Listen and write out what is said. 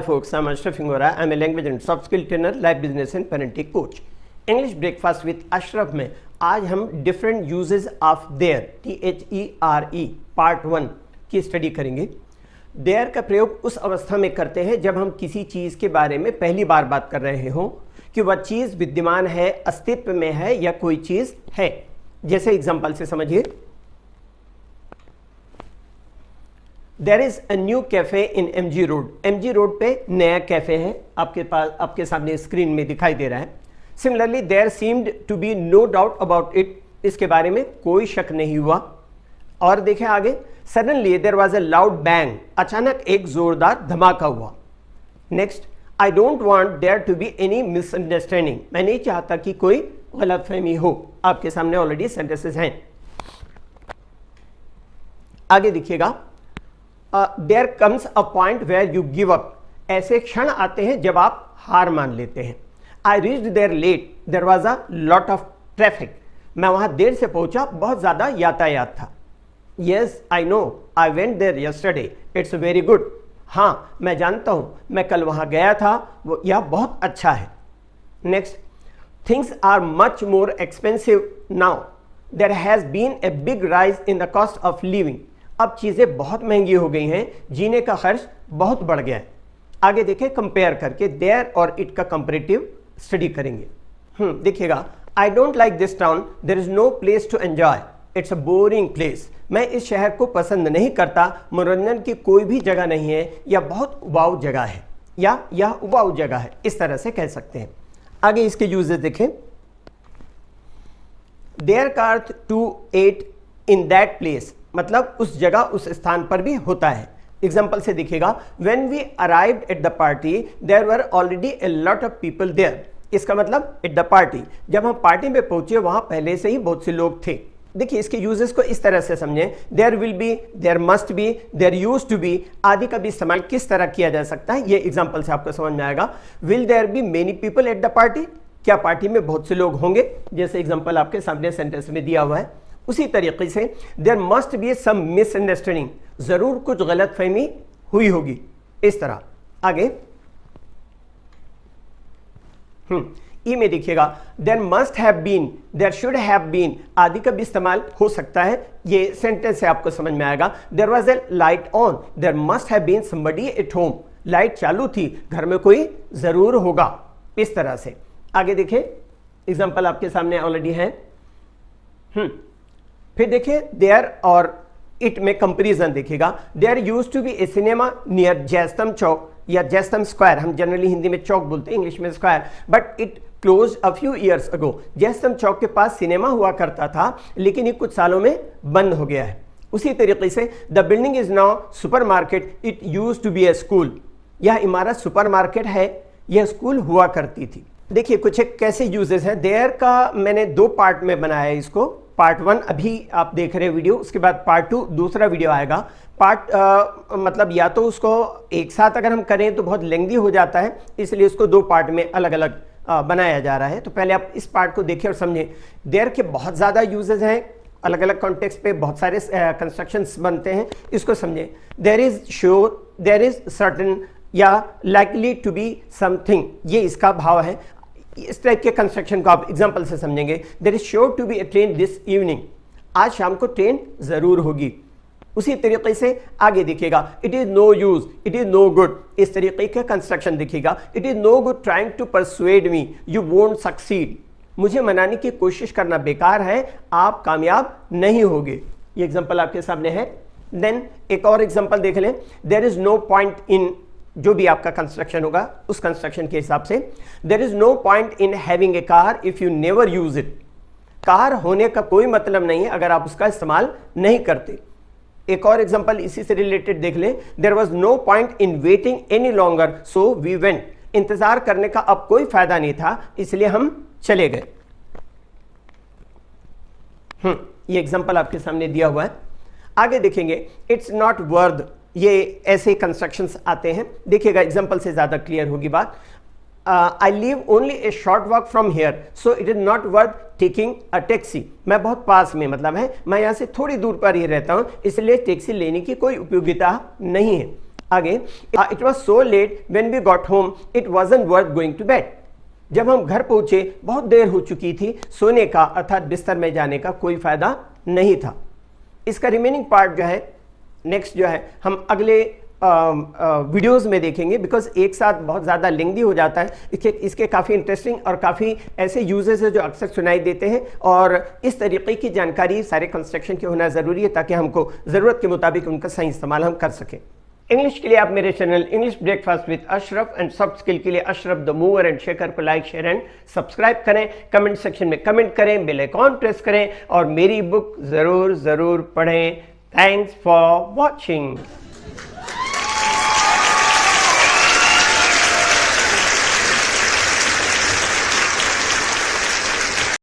folks, I'm Ashraf Ingora. I'm a language and soft skill trainer, life business and parenting coach. English breakfast with Ashraf में आज हम different uses of there THERE part 1 की study करेंगे। there का प्रयोग उस अवस्था में करते हैं जब हम किसी चीज़ के बारे में पहली बार बात कर रहे हों कि वह चीज़ विद्यमान है, अस्तित्व में है या कोई चीज़ है। जैसे एग्जाम्पल से समझिए, there is a new cafe in MG road. MG road पे नया कैफे है, आपके पास आपके सामने स्क्रीन में दिखाई दे रहा है। Similarly there seemed to be no doubt about it, इसके बारे में कोई शक नहीं हुआ। और देखें आगे, suddenly there was a loud bang, अचानक एक जोरदार धमाका हुआ। Next, I don't want there to be any misunderstanding, मैं नहीं चाहता कि कोई गलतफहमी हो। आपके सामने ऑलरेडी सेंटेंसेस हैं। आगे देखिएगा, there comes a point where you give up, ऐसे क्षण आते हैं जब आप हार मान लेते हैं। I reached there late, there was a lot of traffic, मैं वहां देर से पहुंचा, बहुत ज्यादा यातायात था। Yes I know I went there yesterday, it's very good, हाँ मैं जानता हूं, मैं कल वहां गया था, वो यह बहुत अच्छा है। Next, things are much more expensive now, there has been a big rise in the cost of living, अब चीज़ें बहुत महंगी हो गई हैं, जीने का खर्च बहुत बढ़ गया है। आगे देखें, कंपेयर करके देयर और इट का कंपैरेटिव स्टडी करेंगे। देखिएगा, I don't like this town, there is no place to enjoy, it's a boring place, मैं इस शहर को पसंद नहीं करता, मनोरंजन की कोई भी जगह नहीं है, या बहुत उबाऊ जगह है, या यह उबाऊ जगह है, इस तरह से कह सकते हैं। आगे इसके यूजेस देखें, there cart to at in that place, मतलब उस जगह उस स्थान पर भी होता है। एग्जाम्पल से देखिएगा, when we arrived at the party there were already a lot of people there, इसका मतलब एट द पार्टी, जब हम पार्टी में पहुंचे वहां पहले से ही बहुत से लोग थे। देखिए इसके यूजेस को इस तरह से समझें, there will be, there must be, there used to be आदि का भी इस्तेमाल किस तरह किया जा सकता है, ये एग्जाम्पल से आपको समझ में आएगा। Will there be many people at the party, क्या पार्टी में बहुत से लोग होंगे, जैसे एग्जाम्पल आपके सामने सेंटेंस में दिया हुआ है। उसी तरीके से there must be some misunderstanding, जरूर कुछ गलतफहमी हुई होगी, इस तरह। आगे ई में देखिएगा, there must have been, there should have been आदि का भी इस्तेमाल हो सकता है, ये सेंटेंस से आपको समझ में आएगा। There was a light on, there must have been somebody at home, light चालू थी, घर में कोई जरूर होगा, इस तरह से। आगे देखें, एग्जाम्पल आपके सामने ऑलरेडी है। फिर देखिए, देयर और इट में कंपैरिजन देखिएगा, there used to be a cinema near Jaistambh Chowk या जैस्तम स्क्वायर, हम जनरली हिंदी में चौक बोलते हैं, इंग्लिश में square, but it close a few years ago, Jaistambh Chowk के पास सिनेमा हुआ करता था, लेकिन ये कुछ सालों में बंद हो गया है। उसी तरीके से the building is now supermarket, it used to be a school, यह इमारत सुपर मार्केट है, यह स्कूल हुआ करती थी। देखिए कुछ एक कैसे यूजेस हैं, देयर का मैंने दो पार्ट में बनाया है इसको। पार्ट 1 अभी आप देख रहे हैं वीडियो, उसके बाद पार्ट 2 दूसरा वीडियो आएगा। पार्ट मतलब या तो उसको एक साथ अगर हम करें तो बहुत लेंथी हो जाता है, इसलिए उसको दो पार्ट में अलग अलग बनाया जा रहा है। तो पहले आप इस पार्ट को देखें और समझें। देयर के बहुत ज़्यादा यूजेस हैं, अलग अलग कॉन्टेक्स्ट पे बहुत सारे कंस्ट्रक्शंस बनते हैं, इसको समझें। There is sure, there is certain या लाइकली टू बी समथिंग, ये इसका भाव है। इस टाइप के कंस्ट्रक्शन को आप एग्जांपल से समझेंगे। There is sure to be a train this evening, आज शाम को ट्रेन जरूर होगी। उसी तरीके से आगे देखिएगा, it is no use, it is no good, इस तरीके का कंस्ट्रक्शन देखिएगा। It is no good trying to persuade me, you won't succeed, मुझे मनाने की कोशिश करना बेकार है, आप कामयाब नहीं होगे। ये एग्जांपल आपके सामने है। देन एक और एग्जांपल देख लें, there is no point in, जो भी आपका कंस्ट्रक्शन होगा उस कंस्ट्रक्शन के हिसाब से, there is no point in having a car if you never use it, car होने का कोई मतलब नहीं है अगर आप उसका इस्तेमाल नहीं करते। एक और एग्जांपल इसी से रिलेटेड देख लें, there was no point in waiting any longer so we went, इंतजार करने का अब कोई फायदा नहीं था, इसलिए हम चले गए। ये एग्जांपल आपके सामने दिया हुआ है। आगे देखेंगे, इट्स नॉट वर्थ, ये ऐसे कंस्ट्रक्शंस आते हैं। देखिएगा एग्जांपल से ज्यादा क्लियर होगी बात। I live only A short walk from here so it is not worth taking a taxi, मैं बहुत पास में, मतलब है मैं यहाँ से थोड़ी दूर पर ही रहता हूँ, इसलिए टैक्सी लेने की कोई उपयोगिता नहीं है। आगे, it was so late when we got home it wasn't worth going to bed. जब हम घर पहुंचे बहुत देर हो चुकी थी, सोने का अर्थात बिस्तर में जाने का कोई फायदा नहीं था। इसका रिमेनिंग पार्ट जो है नेक्स्ट जो है हम अगले वीडियोस में देखेंगे, बिकॉज एक साथ बहुत ज़्यादा लेंदी हो जाता है। इसके काफ़ी इंटरेस्टिंग और काफ़ी ऐसे यूजेस है जो अक्सर सुनाई देते हैं, और इस तरीके की जानकारी सारे कंस्ट्रक्शन की होना ज़रूरी है ताकि हमको ज़रूरत के मुताबिक उनका सही इस्तेमाल हम कर सकें। इंग्लिश के लिए आप मेरे channel English breakfast with Ashraf and soft skill के लिए Ashraf the mover and shaker को लाइक, शेयर एंड सब्सक्राइब करें। कमेंट सेक्शन में कमेंट करें, बेल आइकॉन प्रेस करें और मेरी बुक ज़रूर पढ़ें। Thanks for watching.